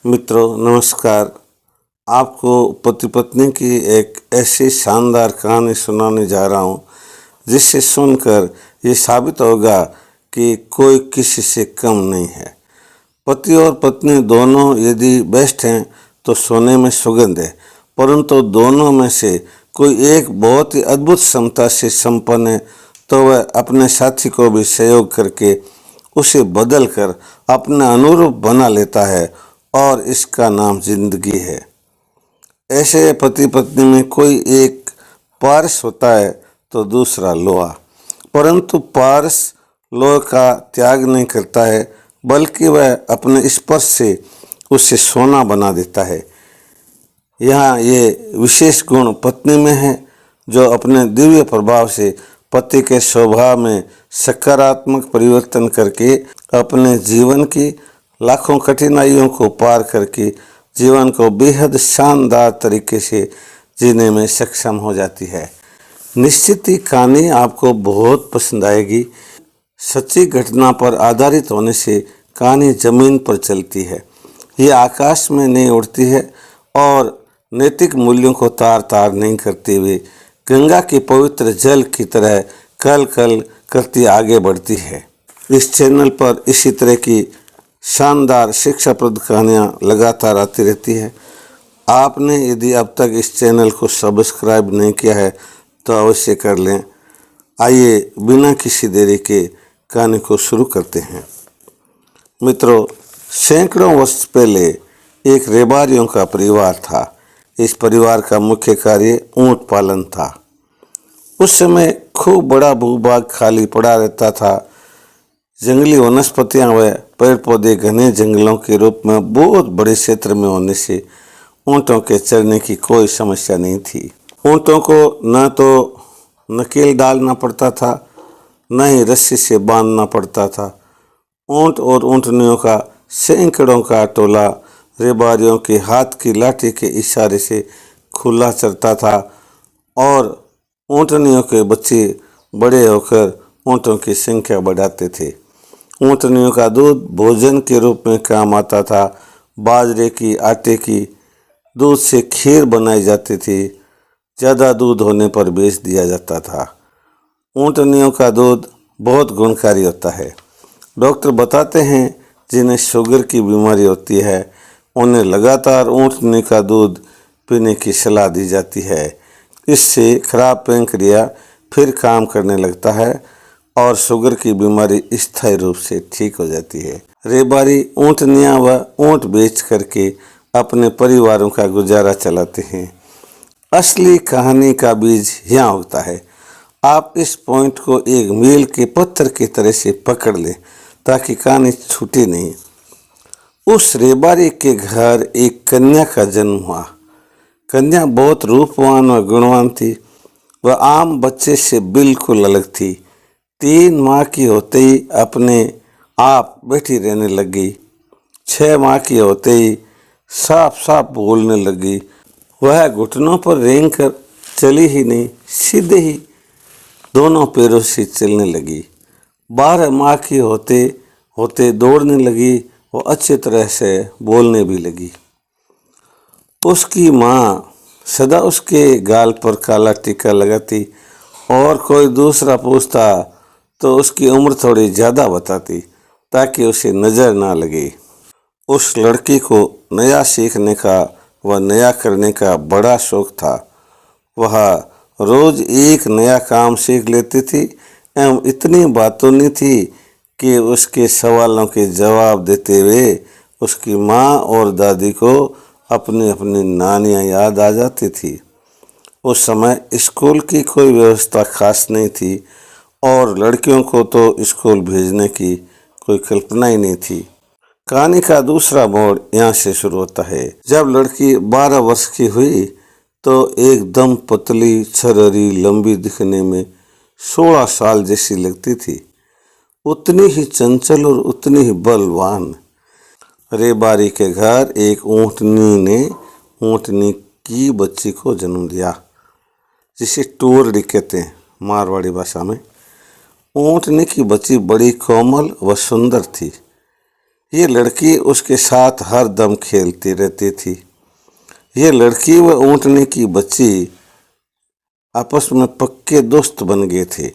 मित्रों नमस्कार। आपको पति पत्नी की एक ऐसी शानदार कहानी सुनाने जा रहा हूँ जिससे सुनकर ये साबित होगा कि कोई किसी से कम नहीं है। पति और पत्नी दोनों यदि बेस्ट हैं तो सोने में सुगंध है, परंतु दोनों में से कोई एक बहुत ही अद्भुत क्षमता से संपन्न है तो वह अपने साथी को भी सहयोग करके उसे बदलकर अपने अनुरूप बना लेता है और इसका नाम जिंदगी है। ऐसे पति पत्नी में कोई एक पारस होता है तो दूसरा लोहा, परंतु पारस लोहे का त्याग नहीं करता है बल्कि वह अपने स्पर्श से उसे सोना बना देता है। यहाँ ये विशेष गुण पत्नी में है जो अपने दिव्य प्रभाव से पति के स्वभाव में सकारात्मक परिवर्तन करके अपने जीवन की लाखों कठिनाइयों को पार करके जीवन को बेहद शानदार तरीके से जीने में सक्षम हो जाती है। निश्चित ही कहानी आपको बहुत पसंद आएगी। सच्ची घटना पर आधारित होने से कहानी जमीन पर चलती है, ये आकाश में नहीं उड़ती है और नैतिक मूल्यों को तार तार नहीं करते हुए गंगा के पवित्र जल की तरह कल कल करती आगे बढ़ती है। इस चैनल पर इसी तरह की शानदार शिक्षाप्रद कहानियाँ लगातार आती रहती है। आपने यदि अब तक इस चैनल को सब्सक्राइब नहीं किया है तो अवश्य कर लें। आइए बिना किसी देरी के कहानी को शुरू करते हैं। मित्रों, सैकड़ों वर्ष पहले एक रेबारियों का परिवार था। इस परिवार का मुख्य कार्य ऊंट पालन था। उस समय खूब बड़ा भूभाग खाली पड़ा रहता था। जंगली वनस्पतियां व पेड़ पौधे घने जंगलों के रूप में बहुत बड़े क्षेत्र में होने से ऊँटों के चरने की कोई समस्या नहीं थी। ऊँटों को न तो नकेल डालना पड़ता था, न ही रस्सी से बांधना पड़ता था। ऊँट और ऊँटनियों का सैकड़ों का टोला रेबारियों के हाथ की लाठी के इशारे से खुला चरता था और ऊँटनियों के बच्चे बड़े होकर ऊँटों की संख्या बढ़ाते थे। ऊँटनियों का दूध भोजन के रूप में काम आता था। बाजरे की, आटे की दूध से खीर बनाई जाती थी। ज़्यादा दूध होने पर बेच दिया जाता था। ऊँटनियों का दूध बहुत गुणकारी होता है। डॉक्टर बताते हैं जिन्हें शुगर की बीमारी होती है उन्हें लगातार ऊँटनी का दूध पीने की सलाह दी जाती है। इससे खराब पैंक्रिया फिर काम करने लगता है और शुगर की बीमारी स्थायी रूप से ठीक हो जाती है। रेबारी ऊँटनियाँ व ऊँट बेच करके अपने परिवारों का गुजारा चलाते हैं। असली कहानी का बीज यहाँ होता है। आप इस पॉइंट को एक मील के पत्थर की तरह से पकड़ लें ताकि कहानी छूटे नहीं। उस रेबारी के घर एक कन्या का जन्म हुआ। कन्या बहुत रूपवान और गुणवान थी। वह आम बच्चे से बिल्कुल अलग थी। 3 माह की होते ही अपने आप बैठी रहने लगी। 6 माह की होते ही साफ साफ बोलने लगी। वह घुटनों पर रेंग कर चली ही नहीं, सीधे ही दोनों पैरों से चलने लगी। 12 माह की होते होते दौड़ने लगी। वो अच्छी तरह से बोलने भी लगी। उसकी माँ सदा उसके गाल पर काला टीका लगाती और कोई दूसरा पूछता तो उसकी उम्र थोड़ी ज़्यादा बताती ताकि उसे नज़र ना लगे। उस लड़की को नया सीखने का व नया करने का बड़ा शौक था। वह रोज़ एक नया काम सीख लेती थी एवं इतनी बातूनी थी कि उसके सवालों के जवाब देते हुए उसकी माँ और दादी को अपनी अपनी नानियाँ याद आ जाती थी। उस समय स्कूल की कोई व्यवस्था खास नहीं थी और लड़कियों को तो स्कूल भेजने की कोई कल्पना ही नहीं थी। कहानी का दूसरा मोड़ यहाँ से शुरू होता है। जब लड़की 12 वर्ष की हुई तो एकदम पतली, छरहरी, लंबी दिखने में 16 साल जैसी लगती थी। उतनी ही चंचल और उतनी ही बलवान। रेबारी के घर एक ऊँटनी ने ऊँटनी की बच्ची को जन्म दिया, जिसे टूरड़ी कहते हैं मारवाड़ी भाषा में। ऊँटनी की बच्ची बड़ी कोमल व सुंदर थी। ये लड़की उसके साथ हर दम खेलती रहती थी। ये लड़की व ऊँटनी की बच्ची आपस में पक्के दोस्त बन गए थे।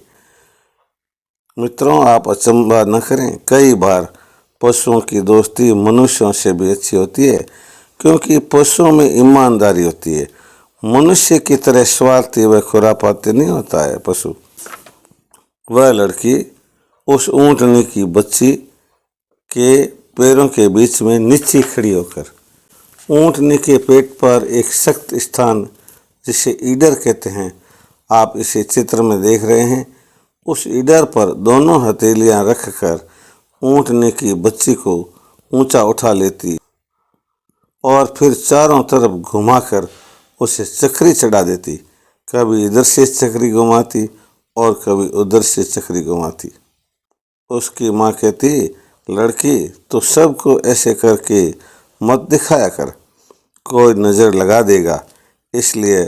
मित्रों, आप अचंभा न करें, कई बार पशुओं की दोस्ती मनुष्यों से भी अच्छी होती है, क्योंकि पशुओं में ईमानदारी होती है। मनुष्य की तरह स्वार्थी व खुरापाती नहीं होता है पशु। वह लड़की उस ऊँटनी की बच्ची के पैरों के बीच में नीचे खड़ी होकर ऊँटनी के पेट पर एक सख्त स्थान, जिसे ईडर कहते हैं, आप इसे चित्र में देख रहे हैं, उस ईडर पर दोनों हथेलियां रखकर ऊँटनी की बच्ची को ऊंचा उठा लेती और फिर चारों तरफ घुमाकर उसे चक्री चढ़ा देती। कभी इधर से चक्री घुमाती और कभी उधर से चक्री घुमाती। उसकी माँ कहती, लड़की तो सबको ऐसे करके मत दिखाया कर, कोई नज़र लगा देगा। इसलिए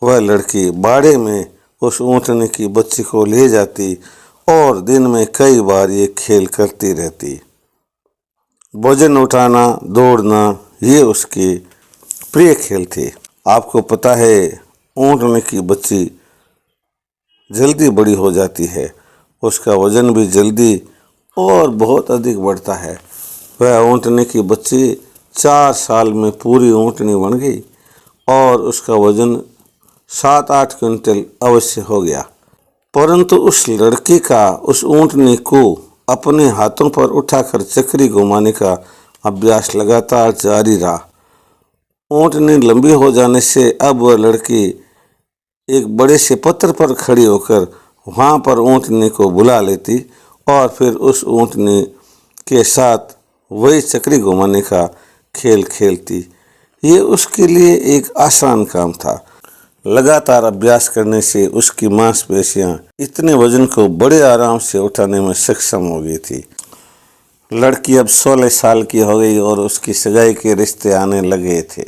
वह लड़की बाड़े में उस ऊँटनी की बच्ची को ले जाती और दिन में कई बार ये खेल करती रहती। वजन उठाना, दौड़ना, ये उसके प्रिय खेल थे। आपको पता है, ऊँटनी की बच्ची जल्दी बड़ी हो जाती है, उसका वजन भी जल्दी और बहुत अधिक बढ़ता है। वह ऊँटनी की बच्ची 4 साल में पूरी ऊँटनी बन गई और उसका वजन 7-8 क्विंटल अवश्य हो गया। परंतु उस लड़की का उस ऊँटनी को अपने हाथों पर उठाकर चक्री घुमाने का अभ्यास लगातार जारी रहा। ऊँटनी लंबी हो जाने से अब वह लड़की एक बड़े से पत्थर पर खड़ी होकर वहाँ पर ऊँटनी को बुला लेती और फिर उस ऊँटनी के साथ वही चक्री घुमाने का खेल खेलती। ये उसके लिए एक आसान काम था। लगातार अभ्यास करने से उसकी मांसपेशियां इतने वजन को बड़े आराम से उठाने में सक्षम हो गई थी। लड़की अब 16 साल की हो गई और उसकी सगाई के रिश्ते आने लगे थे।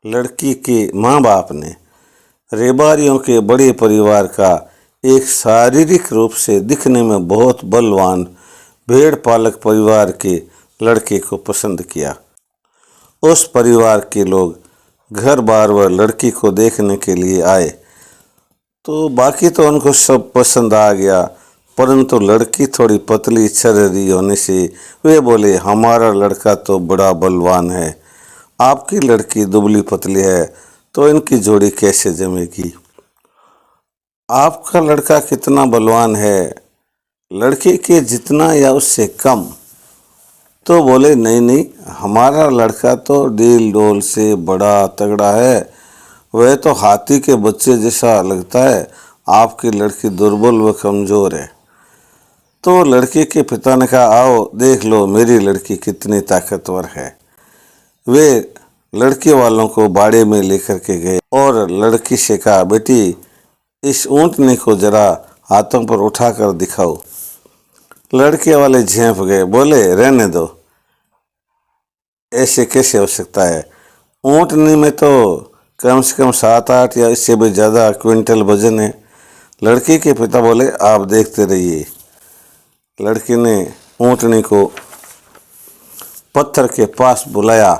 लड़की के माँ बाप ने रेबारियों के बड़े परिवार का एक शारीरिक रूप से दिखने में बहुत बलवान भेड़ पालक परिवार के लड़के को पसंद किया। उस परिवार के लोग घर बार व लड़की को देखने के लिए आए तो बाकी तो उनको सब पसंद आ गया, परंतु लड़की थोड़ी पतली छर्री होने से वे बोले, हमारा लड़का तो बड़ा बलवान है, आपकी लड़की दुबली पतली है, तो इनकी जोड़ी कैसे जमेगी। आपका लड़का कितना बलवान है, लड़की के जितना या उससे कम। तो बोले, नहीं नहीं, हमारा लड़का तो डील डोल से बड़ा तगड़ा है, वह तो हाथी के बच्चे जैसा लगता है, आपकी लड़की दुर्बल व कमज़ोर है। तो लड़की के पिता ने कहा, आओ देख लो मेरी लड़की कितनी ताकतवर है। वे लड़के वालों को बाड़े में लेकर के गए और लड़की से कहा, बेटी इस ऊँटनी को जरा हाथों पर उठाकर दिखाओ। लड़के वाले झेंप गए, बोले, रहने दो, ऐसे कैसे हो सकता है, ऊँटनी में तो कम से कम 7-8 या इससे भी ज़्यादा क्विंटल वजन है। लड़की के पिता बोले, आप देखते रहिए। लड़की ने ऊँटनी को पत्थर के पास बुलाया,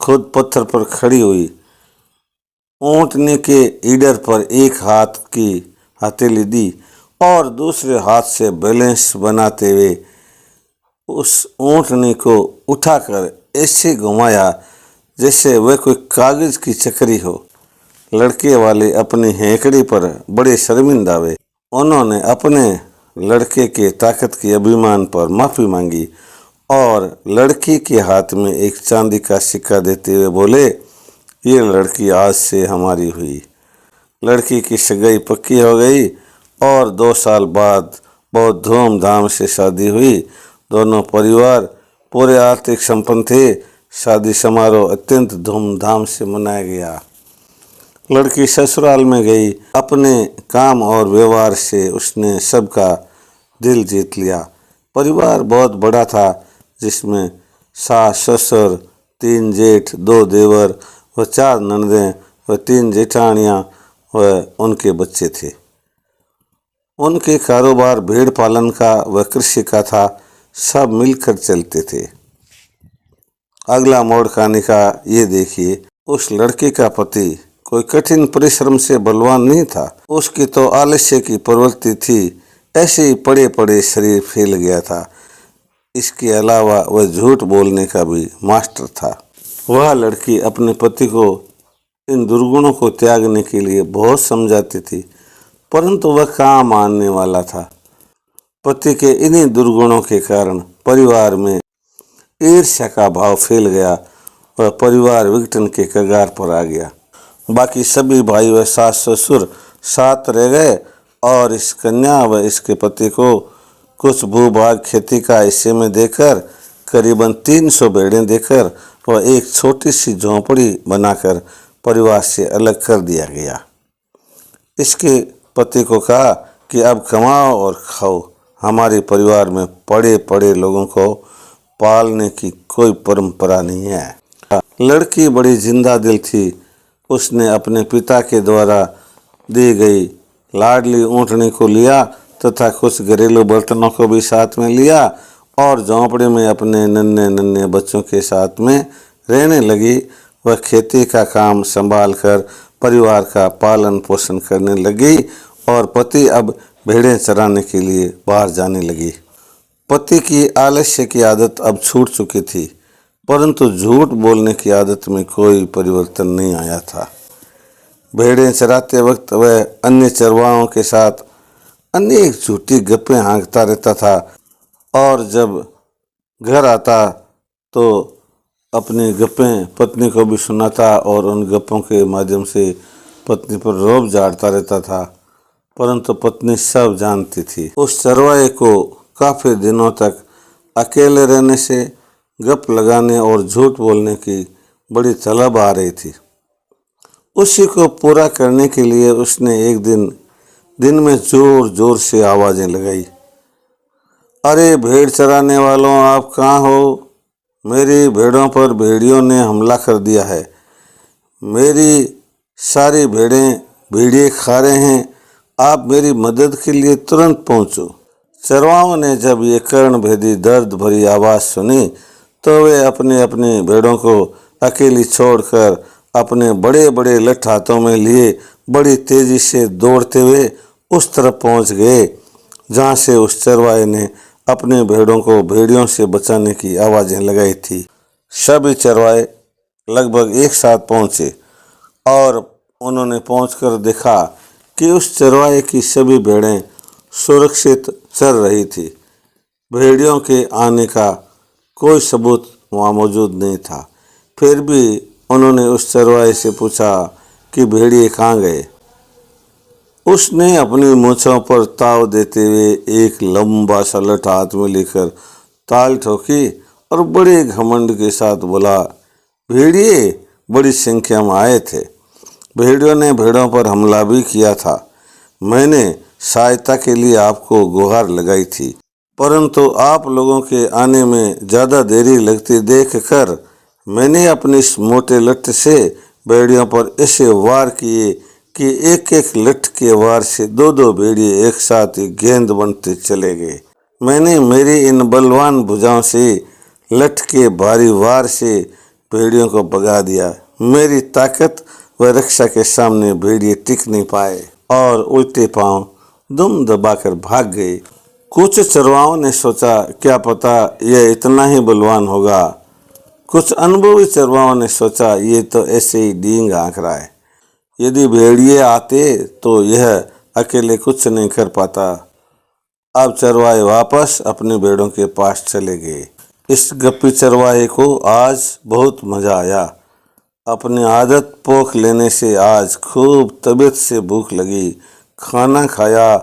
खुद पत्थर पर खड़ी हुई, ऊँटनी के ईडर पर एक हाथ की हथेली दी और दूसरे हाथ से बैलेंस बनाते हुए उस ऊँटनी को उठाकर ऐसे घुमाया जैसे वह कोई कागज की चक्री हो। लड़के वाले अपनी हेंकड़ी पर बड़े शर्मिंदा हुए। उन्होंने अपने लड़के के ताकत के अभिमान पर माफ़ी मांगी और लड़की के हाथ में एक चांदी का सिक्का देते हुए बोले, ये लड़की आज से हमारी हुई। लड़की की सगाई पक्की हो गई और 2 साल बाद बहुत धूमधाम से शादी हुई। दोनों परिवार पूरे आर्थिक संपन्न थे। शादी समारोह अत्यंत धूमधाम से मनाया गया। लड़की ससुराल में गई। अपने काम और व्यवहार से उसने सबका दिल जीत लिया। परिवार बहुत बड़ा था, जिसमें सास ससुर, 3 जेठ, 2 देवर व 4 ननदें व 3 जेठानियाँ व उनके बच्चे थे। उनके कारोबार भेड़ पालन का व कृषि का था। सब मिलकर चलते थे। अगला मोड़ कहानी का ये देखिए, उस लड़के का पति कोई कठिन परिश्रम से बलवान नहीं था। उसकी तो आलस्य की प्रवृत्ति थी, ऐसे ही पड़े पड़े शरीर फैल गया था। इसके अलावा वह झूठ बोलने का भी मास्टर था। वह लड़की अपने पति को इन दुर्गुणों को त्यागने के लिए बहुत समझाती थी, परंतु वह कहाँ मानने वाला था। पति के इन्हीं दुर्गुणों के कारण परिवार में ईर्ष्या का भाव फैल गया। वह परिवार विघटन के कगार पर आ गया। बाकी सभी भाई व सास ससुर साथ रह गए और इस कन्या व इसके पति को कुछ भूभाग खेती का हिस्से में देकर, करीबन 300 भेड़ें देकर वह एक छोटी सी झोंपड़ी बनाकर परिवार से अलग कर दिया गया। इसके पति को कहा कि अब कमाओ और खाओ, हमारे परिवार में पड़े पड़े लोगों को पालने की कोई परंपरा नहीं है। लड़की बड़ी जिंदा दिल थी। उसने अपने पिता के द्वारा दी गई लाडली ऊँटनी को लिया तथा कुछ घरेलू बर्तनों को भी साथ में लिया और झोंपड़ी में अपने नन्हे नन्हे बच्चों के साथ में रहने लगी। वह खेती का काम संभाल कर परिवार का पालन पोषण करने लगी और पति अब भेड़ें चराने के लिए बाहर जाने लगी। पति की आलस्य की आदत अब छूट चुकी थी, परंतु झूठ बोलने की आदत में कोई परिवर्तन नहीं आया था। भेड़ें चराते वक्त वह अन्य चरवाहों के साथ अनेक झूठी गप्पें हाँकता रहता था और जब घर आता तो अपनी गप्पें पत्नी को भी सुनाता और उन गप्पों के माध्यम से पत्नी पर रौब झाड़ता रहता था, परंतु पत्नी सब जानती थी। उस चरवाहे को काफ़ी दिनों तक अकेले रहने से गप लगाने और झूठ बोलने की बड़ी तलब आ रही थी। उसी को पूरा करने के लिए उसने एक दिन में जोर जोर से आवाज़ें लगाई, अरे भेड़ चराने वालों, आप कहाँ हो? मेरी भेड़ों पर भेड़ियों ने हमला कर दिया है। मेरी सारी भेड़ें भेड़िए खा रहे हैं। आप मेरी मदद के लिए तुरंत पहुँचो। चरवाहों ने जब ये कर्ण भेदी दर्द भरी आवाज़ सुनी तो वे अपने अपने भेड़ों को अकेली छोड़कर अपने बड़े बड़े लठ हाथों में लिए बड़ी तेज़ी से दौड़ते हुए उस तरफ पहुंच गए जहां से उस चरवाहे ने अपने भेड़ों को भेड़ियों से बचाने की आवाज़ें लगाई थी। सभी चरवाहे लगभग एक साथ पहुंचे और उन्होंने पहुंचकर देखा कि उस चरवाहे की सभी भेड़ें सुरक्षित चर रही थी। भेड़ियों के आने का कोई सबूत वहाँ मौजूद नहीं था। फिर भी उन्होंने उस चरवाहे से पूछा कि भेड़िए कहाँ गए। उसने अपनी मूँछों पर ताव देते हुए एक लंबा सा लठ हाथ में लेकर ताल ठोकी और बड़े घमंड के साथ बोला, भेड़िए बड़ी संख्या में आए थे। भेड़ियों ने भेड़ों पर हमला भी किया था। मैंने सहायता के लिए आपको गुहार लगाई थी, परंतु आप लोगों के आने में ज़्यादा देरी लगती देखकर मैंने अपने इस मोटे लठ से भेड़ियों पर ऐसे वार किए कि एक एक लठ के वार से दो दो भेड़िए एक साथ ही गेंद बनते चले गए। मैंने मेरी इन बलवान भुजाओं से लठ के भारी वार से भेड़ियों को भगा दिया। मेरी ताकत व रक्षा के सामने भेड़िए टिक नहीं पाए और उल्टे पांव दुम दबाकर भाग गए। कुछ चरवाहों ने सोचा, क्या पता यह इतना ही बलवान होगा। कुछ अनुभवी चरवाहों ने सोचा, ये तो ऐसे ही डींग हाँक रहा है। यदि भेड़िए आते तो यह अकेले कुछ नहीं कर पाता। अब चरवाहे वापस अपने भेड़ों के पास चले गए। इस गप्पी चरवाहे को आज बहुत मज़ा आया। अपनी आदत पोख लेने से आज खूब तबीयत से भूख लगी। खाना खाया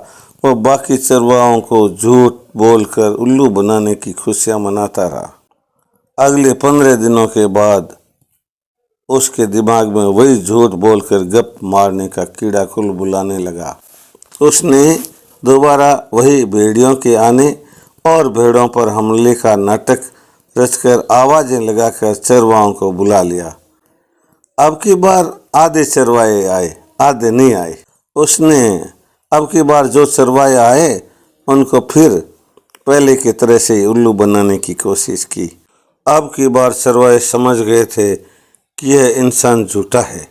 और बाकी चरवाहों को झूठ बोलकर उल्लू बनाने की खुशियाँ मनाता रहा। अगले 15 दिनों के बाद उसके दिमाग में वही झूठ बोलकर गप मारने का कीड़ा कुल बुलाने लगा। उसने दोबारा वही भेड़ियों के आने और भेड़ों पर हमले का नाटक रचकर आवाज़ें लगाकर चरवाहों को बुला लिया। अब की बार आधे चरवाहे आए, आधे नहीं आए। उसने अब की बार जो चरवाहे आए उनको फिर पहले की तरह से उल्लू बनाने की कोशिश की। अब की बार चरवाहे समझ गए थे कि यह इंसान झूठा है,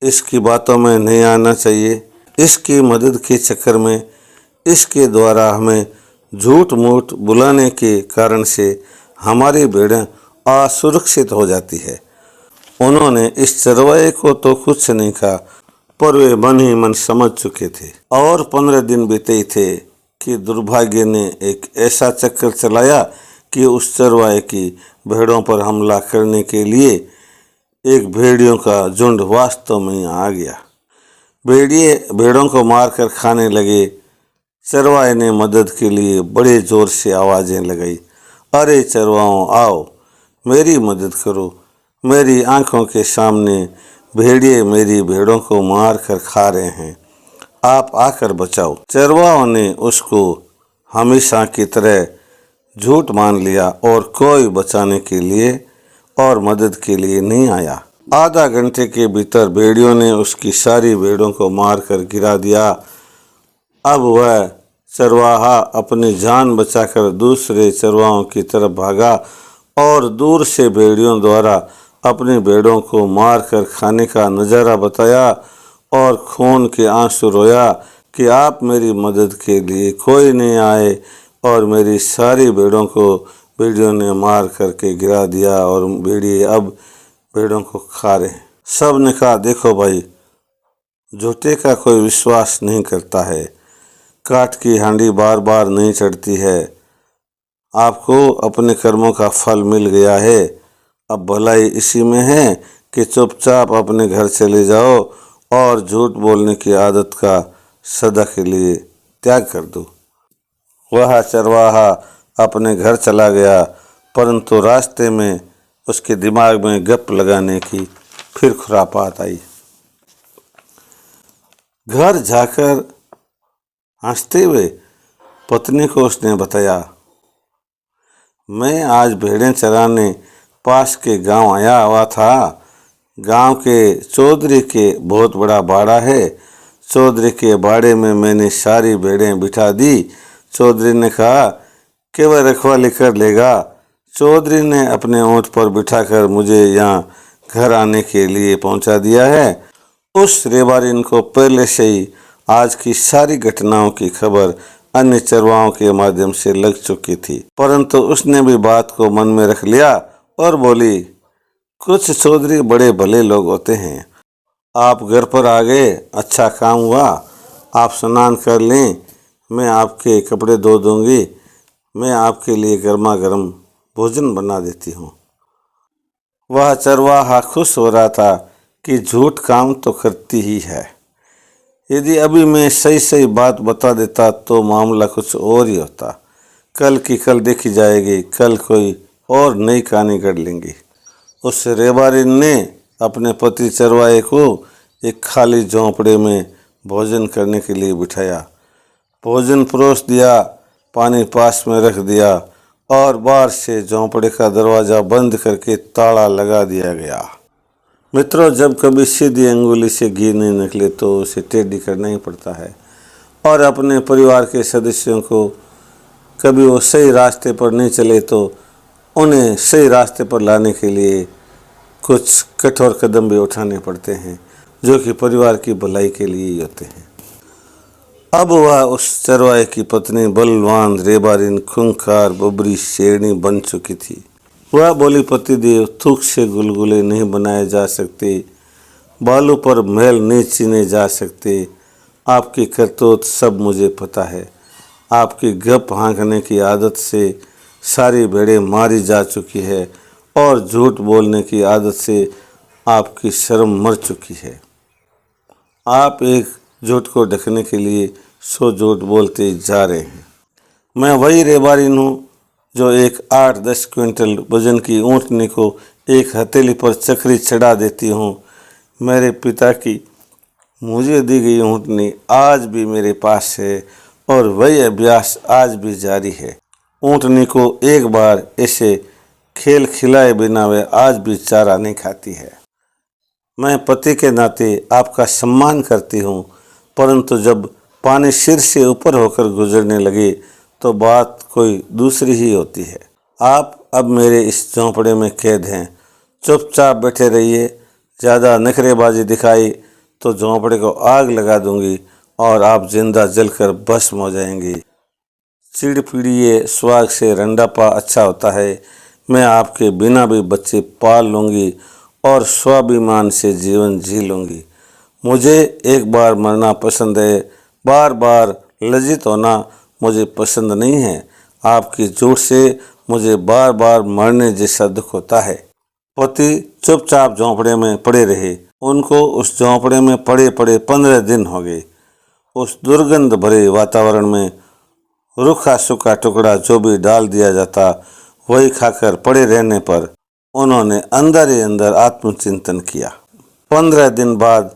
इसकी बातों में नहीं आना चाहिए। इसकी मदद के चक्कर में इसके द्वारा हमें झूठ मूठ बुलाने के कारण से हमारी भेड़ें असुरक्षित हो जाती है। उन्होंने इस चरवाहे को तो कुछ नहीं कहा, पर वे मन ही मन समझ चुके थे। और 15 दिन बीते ही थे कि दुर्भाग्य ने एक ऐसा चक्कर चलाया कि उस चरवाहे की भेड़ों पर हमला करने के लिए एक भेड़ियों का झुंड वास्तव में आ गया। भेड़िए भेड़ों को मारकर खाने लगे। चरवाहे ने मदद के लिए बड़े जोर से आवाज़ें लगाई, अरे चरवाओं आओ, मेरी मदद करो, मेरी आंखों के सामने भेड़िए मेरी भेड़ों को मार कर खा रहे हैं, आप आकर बचाओ। चरवाहों ने उसको हमेशा की तरह झूठ मान लिया और कोई बचाने के लिए और मदद के लिए नहीं आया। आधा घंटे के भीतर भेड़ियों ने उसकी सारी भेड़ों को मारकर गिरा दिया। अब वह चरवाहा अपनी जान बचाकर दूसरे चरवाहों की तरफ भागा और दूर से भेड़ियों द्वारा अपनी भेड़ों को मारकर खाने का नज़ारा बताया और खून के आंसू रोया कि आप मेरी मदद के लिए कोई नहीं आए और मेरी सारी भेड़ों को भेड़ियों ने मार करके गिरा दिया और भेड़िए अब भेड़ों को खा रहे हैं। सब ने कहा, देखो भाई, झूठे का कोई विश्वास नहीं करता है, काठ की हांडी बार बार नहीं चढ़ती है। आपको अपने कर्मों का फल मिल गया है, अब भलाई इसी में है कि चुपचाप अपने घर चले जाओ और झूठ बोलने की आदत का सदा के लिए त्याग कर दो। वह चरवाहा अपने घर चला गया, परंतु रास्ते में उसके दिमाग में गप लगाने की फिर खुरापात आई। घर जाकर हंसते हुए पत्नी को उसने बताया, मैं आज भेड़ें चराने पास के गांव आया हुआ था। गांव के चौधरी के बहुत बड़ा बाड़ा है। चौधरी के बाड़े में मैंने सारी भेड़ें बिठा दी। चौधरी ने कहा कि वह रखवाली कर लेगा। चौधरी ने अपने ऊँट पर बिठाकर मुझे यहाँ घर आने के लिए पहुँचा दिया है। उस रेबारिन को पहले से ही आज की सारी घटनाओं की खबर अन्य चरवाहों के माध्यम से लग चुकी थी, परंतु उसने भी बात को मन में रख लिया और बोली, कुछ चौधरी बड़े भले लोग होते हैं। आप घर पर आ गए, अच्छा काम हुआ। आप स्नान कर लें, मैं आपके कपड़े धो दूंगी। मैं आपके लिए गर्मा गर्म भोजन बना देती हूँ। वह चरवाहा खुश हो रहा था कि झूठ काम तो करती ही है। यदि अभी मैं सही सही बात बता देता तो मामला कुछ और ही होता। कल की कल देखी जाएगी, कल कोई और नई कहानी गढ़ लेंगी। उस रेबारिन ने अपने पति चरवाहे को एक खाली झोंपड़े में भोजन करने के लिए बिठाया। भोजन परोस दिया, पानी पास में रख दिया और बाहर से झोंपड़े का दरवाज़ा बंद करके ताला लगा दिया गया। मित्रों, जब कभी सीधी अंगुली से घी नहीं निकले तो उसे टेढ़ी करना ही पड़ता है। और अपने परिवार के सदस्यों को कभी वो सही रास्ते पर नहीं चले तो उन्हें सही रास्ते पर लाने के लिए कुछ कठोर कदम भी उठाने पड़ते हैं, जो कि परिवार की भलाई के लिए ही होते हैं। अब वह उस चरवाहे की पत्नी बलवान रेबारिन खूंखार बबरी शेरनी बन चुकी थी। वह बोली, पतिदेव, थूक से गुलगुले नहीं बनाए जा सकते, बालों पर मैल नहीं चीने जा सकते। आपकी करतूत सब मुझे पता है। आपकी गप हाँकने की आदत से सारी भेड़ें मारी जा चुकी है और झूठ बोलने की आदत से आपकी शर्म मर चुकी है। आप एक झूठ को ढकने के लिए 100 झूठ बोलते जा रहे हैं। मैं वही रेबारिन हूँ जो एक 8-10 क्विंटल वजन की ऊँटनी को एक हथेली पर चक्री चढ़ा देती हूँ। मेरे पिता की मुझे दी गई ऊँटनी आज भी मेरे पास है और वही अभ्यास आज भी जारी है। ऊँटनी को एक बार ऐसे खेल खिलाए बिना वे आज भी चारा नहीं खाती है। मैं पति के नाते आपका सम्मान करती हूँ, परंतु जब पानी सिर से ऊपर होकर गुजरने लगे तो बात कोई दूसरी ही होती है। आप अब मेरे इस झोंपड़े में कैद हैं, चुपचाप बैठे रहिए। ज़्यादा नखरेबाजी दिखाई तो झोंपड़े को आग लगा दूंगी और आप जिंदा जलकर भस्म हो जाएंगी। चिड़ पीड़िए सुहाग से रंडापा अच्छा होता है। मैं आपके बिना भी बच्चे पाल लूँगी और स्वाभिमान से जीवन जी लूँगी। मुझे एक बार मरना पसंद है, बार बार लज्जित होना मुझे पसंद नहीं है। आपकी झूठ से मुझे बार बार मरने जैसा दुख होता है। पति चुपचाप झोंपड़े में पड़े रहे। उनको उस झोंपड़े में पड़े पड़े 15 दिन हो गए। उस दुर्गंध भरे वातावरण में रूखा सूखा टुकड़ा जो भी डाल दिया जाता वही खाकर पड़े रहने पर उन्होंने अंदर ही अंदर आत्मचिंतन किया। 15 दिन बाद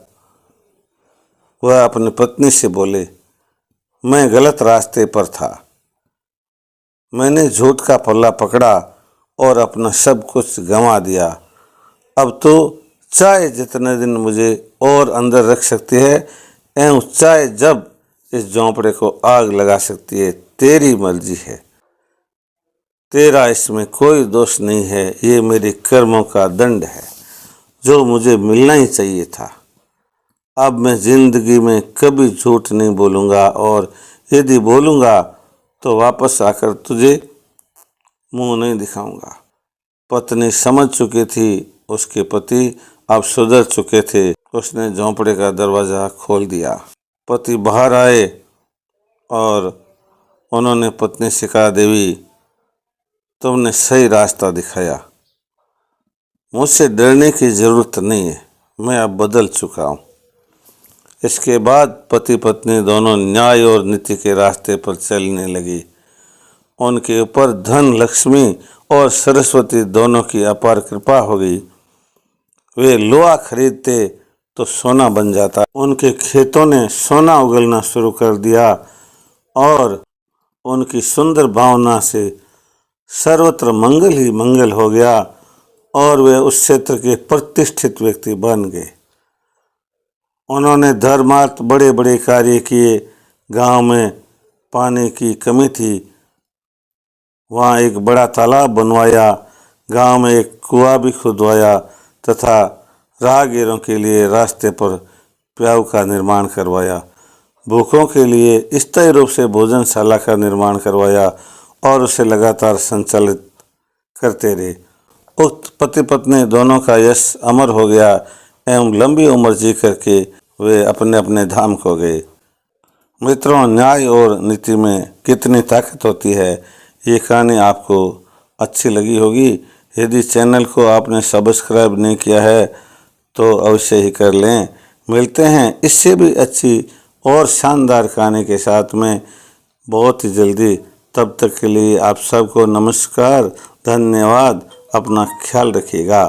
वह अपनी पत्नी से बोले, मैं गलत रास्ते पर था। मैंने झूठ का पल्ला पकड़ा और अपना सब कुछ गंवा दिया। अब तो चाहे जितने दिन मुझे और अंदर रख सकती है एवं चाहे जब इस झोंपड़े को आग लगा सकती है, तेरी मर्जी है। तेरा इसमें कोई दोष नहीं है। ये मेरे कर्मों का दंड है जो मुझे मिलना ही चाहिए था। अब मैं जिंदगी में कभी झूठ नहीं बोलूँगा और यदि बोलूँगा तो वापस आकर तुझे मुंह नहीं दिखाऊंगा। पत्नी समझ चुकी थी उसके पति अब सुधर चुके थे। उसने झोंपड़े का दरवाज़ा खोल दिया। पति बाहर आए और उन्होंने पत्नी से कहा, देवी तुमने सही रास्ता दिखाया। मुझसे डरने की ज़रूरत नहीं है, मैं अब बदल चुका हूँ। इसके बाद पति पत्नी दोनों न्याय और नीति के रास्ते पर चलने लगी। उनके ऊपर धन, लक्ष्मी और सरस्वती दोनों की अपार कृपा हो गई। वे लोहा खरीदते तो सोना बन जाता। उनके खेतों ने सोना उगलना शुरू कर दिया और उनकी सुंदर भावना से सर्वत्र मंगल ही मंगल हो गया और वे उस क्षेत्र के प्रतिष्ठित व्यक्ति बन गए। उन्होंने धर्मार्थ बड़े बड़े कार्य किए। गांव में पानी की कमी थी, वहाँ एक बड़ा तालाब बनवाया। गांव में एक कुआं भी खुदवाया तथा राहगीरों के लिए रास्ते पर प्याऊ का निर्माण करवाया। भूखों के लिए स्थायी रूप से भोजनशाला का निर्माण करवाया और उसे लगातार संचालित करते रहे। उक्त पति पत्नी दोनों का यश अमर हो गया एवं लंबी उम्र जी करके वे अपने अपने धाम को गए। मित्रों, न्याय और नीति में कितनी ताकत होती है, ये कहानी आपको अच्छी लगी होगी। यदि चैनल को आपने सब्सक्राइब नहीं किया है तो अवश्य ही कर लें। मिलते हैं इससे भी अच्छी और शानदार कहानी के साथ में बहुत ही जल्दी। तब तक के लिए आप सबको नमस्कार, धन्यवाद। अपना ख्याल रखिएगा।